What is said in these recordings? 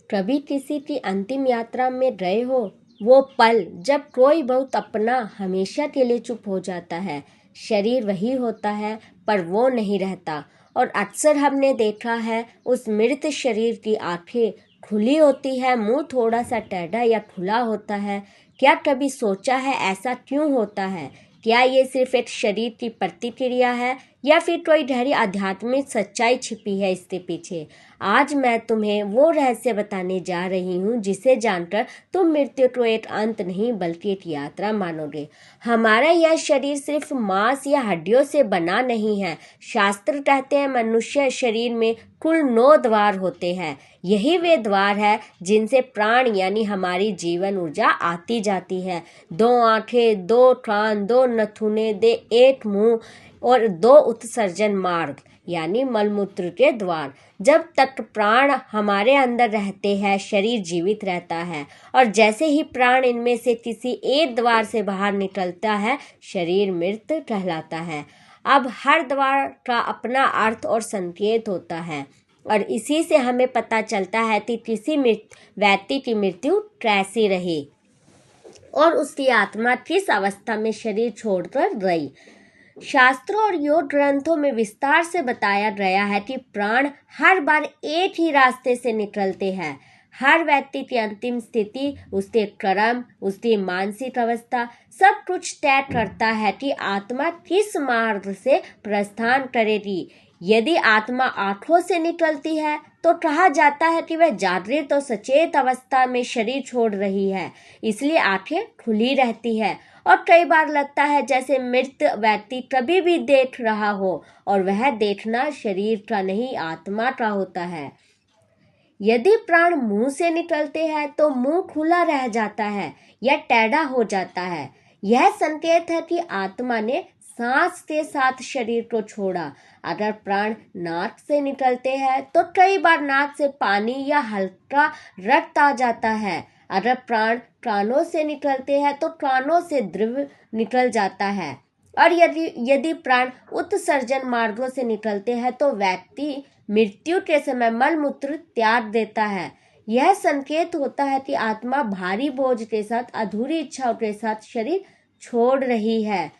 कभी किसी की अंतिम यात्रा में रहे हो, वो पल जब कोई बहुत अपना हमेशा के लिए चुप हो जाता है। शरीर वही होता है पर वो नहीं रहता। और अक्सर हमने देखा है उस मृत शरीर की आंखें खुली होती है, मुंह थोड़ा सा टेढ़ा या खुला होता है। क्या कभी सोचा है ऐसा क्यों होता है? क्या ये सिर्फ एक शरीर की प्रतिक्रिया है या फिर कोई गहरी आध्यात्मिक सच्चाई छिपी है इसके पीछे? आज मैं तुम्हें वो रहस्य बताने जा रही हूँ जिसे जानकर तुम मृत्यु को एक अंत नहीं बल्कि एक यात्रा मानोगे। हमारा यह शरीर सिर्फ मांस या हड्डियों से बना नहीं है। शास्त्र कहते हैं मनुष्य शरीर में कुल 9 द्वार होते हैं। यही वे द्वार है जिनसे प्राण यानी हमारी जीवन ऊर्जा आती जाती है। 2 आंखें, 2 कान, 2 नथुने, दे 1 मुंह और 2 उत्सर्जन मार्ग यानी मलमूत्र के द्वार। जब तक प्राण हमारे अंदर रहते हैं शरीर जीवित रहता है, और जैसे ही प्राण इनमें से किसी एक द्वार से बाहर निकलता है शरीर मृत कहलाता है। अब हर द्वार का अपना अर्थ और संकेत होता है, और इसी से हमें पता चलता है कि किसी व्यक्ति की मृत्यु कैसी रही और उसकी आत्मा किस अवस्था में शरीर छोड़कर गई। शास्त्रों और योग ग्रंथों में विस्तार से बताया गया है कि प्राण हर बार एक ही रास्ते से निकलते हैं। हर व्यक्ति की अंतिम स्थिति, उसके कर्म, उसकी मानसिक अवस्था सब कुछ तय करता है कि आत्मा किस मार्ग से प्रस्थान करेगी। यदि आत्मा आंखों से निकलती है तो कहा जाता है कि वह जागृत और सचेत अवस्था में शरीर छोड़ रही है, इसलिए आंखें खुली रहती है। और कई बार लगता है जैसे मृत व्यक्ति कभी भी देख रहा हो, और वह देखना शरीर का नहीं आत्मा का होता है। यदि प्राण मुंह से निकलते हैं तो मुंह खुला रह जाता है या टेढ़ा हो जाता है। यह संकेत है कि आत्मा ने सांस के साथ शरीर को छोड़ा। अगर प्राण नाक से निकलते हैं तो कई बार नाक से पानी या हल्का रक्त आ जाता है। अगर प्राण कानों से निकलते हैं तो कानों से द्रव निकल जाता है, और यदि प्राण उत्सर्जन मार्गों से निकलते हैं तो व्यक्ति मृत्यु के समय मलमूत्र त्याग देता है। यह संकेत होता है कि आत्मा भारी बोझ के साथ, अधूरी इच्छाओं के साथ शरीर छोड़ रही है।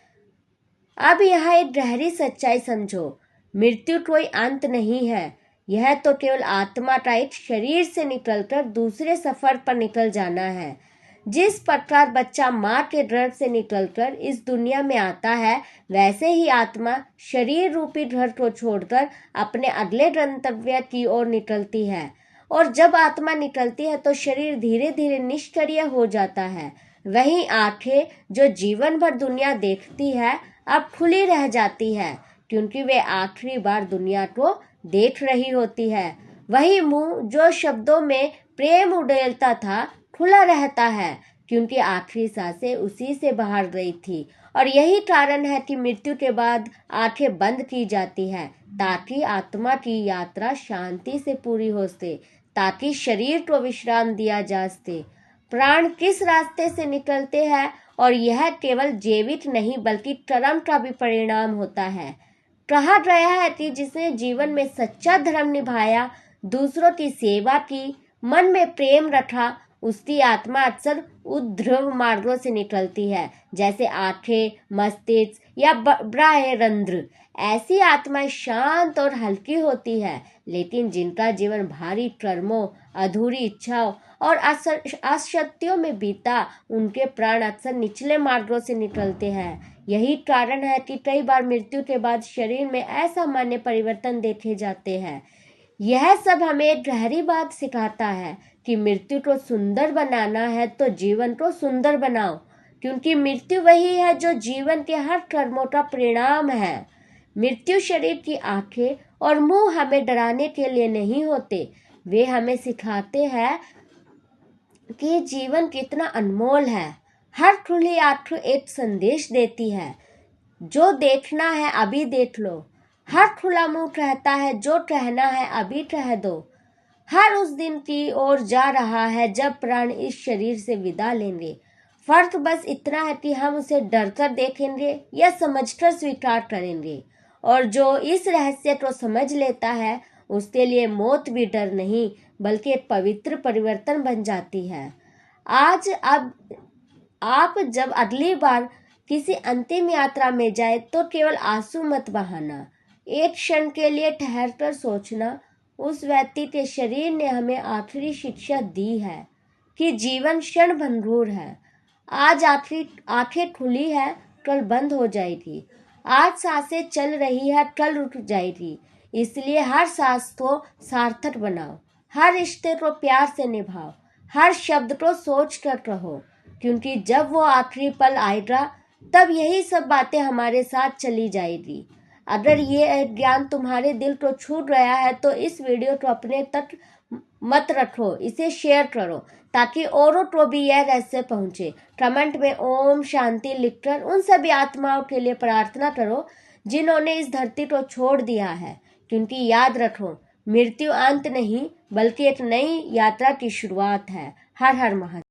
अब यहाँ एक गहरी सच्चाई समझो, मृत्यु कोई अंत नहीं है। यह तो केवल आत्मा का एक शरीर से निकलकर दूसरे सफर पर निकल जाना है। जिस प्रकार बच्चा माँ के गर्भ से निकलकर इस दुनिया में आता है, वैसे ही आत्मा शरीर रूपी घर को छोड़कर अपने अगले गंतव्य की ओर निकलती है। और जब आत्मा निकलती है तो शरीर धीरे धीरे निष्क्रिय हो जाता है। वहीं आंखें जो जीवन भर दुनिया देखती है अब खुली रह जाती है, क्योंकि वे आखिरी बार दुनिया को देख रही होती है। वही मुंह जो शब्दों में प्रेम उड़ेलता था खुला रहता है, क्योंकि आखिरी सांसें उसी से बाहर गई थी। और यही कारण है कि मृत्यु के बाद आंखें बंद की जाती हैं, ताकि आत्मा की यात्रा शांति से पूरी हो सके, ताकि शरीर को विश्राम दिया जा सके। प्राण किस रास्ते से निकलते हैं, और यह केवल जीवित नहीं बल्कि कर्म का भी परिणाम होता है। कहा गया है कि जिसने जीवन में सच्चा धर्म निभाया, दूसरों की सेवा की, मन में प्रेम रखा, उसकी आत्मा अक्सर उद्धृव मार्गों से निकलती है, जैसे आंखें, मस्तिष्क या बाह्यरंध्र। ऐसी आत्माएं शांत और हल्की होती है, लेकिन जिनका जीवन भारी कर्मों, अधूरी इच्छाओं और असत्यों में बीता, उनके प्राण अक्सर निचले मार्गों से निकलते हैं। यही कारण है कि कई बार मृत्यु के बाद शरीर में असामान्य परिवर्तन देखे जाते हैं। यह सब हमें एक गहरी बात सिखाता है कि मृत्यु को सुंदर बनाना है तो जीवन को सुंदर बनाओ, क्योंकि मृत्यु वही है जो जीवन के हर कर्मों का परिणाम है। मृत्यु शरीर की आंखें और मुंह हमें डराने के लिए नहीं होते, वे हमें सिखाते हैं कि जीवन कितना अनमोल है। हर खुली आंख एक संदेश देती है, जो देखना है अभी देख लो। हर खुला मुंह कहता है, जो कहना है अभी कह दो। हर उस दिन की ओर जा रहा है जब प्राण इस शरीर से विदा लेंगे। फर्क बस इतना है कि हम उसे डरकर देखेंगे या समझकर स्वीकार करेंगे। और जो इस रहस्य को समझ लेता है, उसके लिए मौत भी डर नहीं बल्कि एक पवित्र परिवर्तन बन जाती है। आज अब आप जब अगली बार किसी अंतिम यात्रा में जाए तो केवल आंसू मत बहाना। एक क्षण के लिए ठहर कर सोचना, उस व्यक्ति के शरीर ने हमें आखिरी शिक्षा दी है कि जीवन क्षण भंगुर है। आज आंखें खुली है, कल बंद हो जाएगी। आज सांसें चल रही है, कल रुक जाएगी। इसलिए हर सांस को सार्थक बनाओ, हर रिश्ते को प्यार से निभाओ, हर शब्द को सोच कर कहो, क्योंकि जब वो आखिरी पल आएगा तब यही सब बातें हमारे साथ चली जाएगी। अगर ये ज्ञान तुम्हारे दिल को छू गया है तो इस वीडियो को अपने तक मत रखो, इसे शेयर करो ताकि औरों को भी यह रहस्य पहुंचे। कमेंट में ओम शांति लिखकर उन सभी आत्माओं के लिए प्रार्थना करो जिन्होंने इस धरती को छोड़ दिया है, क्योंकि याद रखो, मृत्यु अंत नहीं बल्कि एक नई यात्रा की शुरुआत है। हर हर महादेव।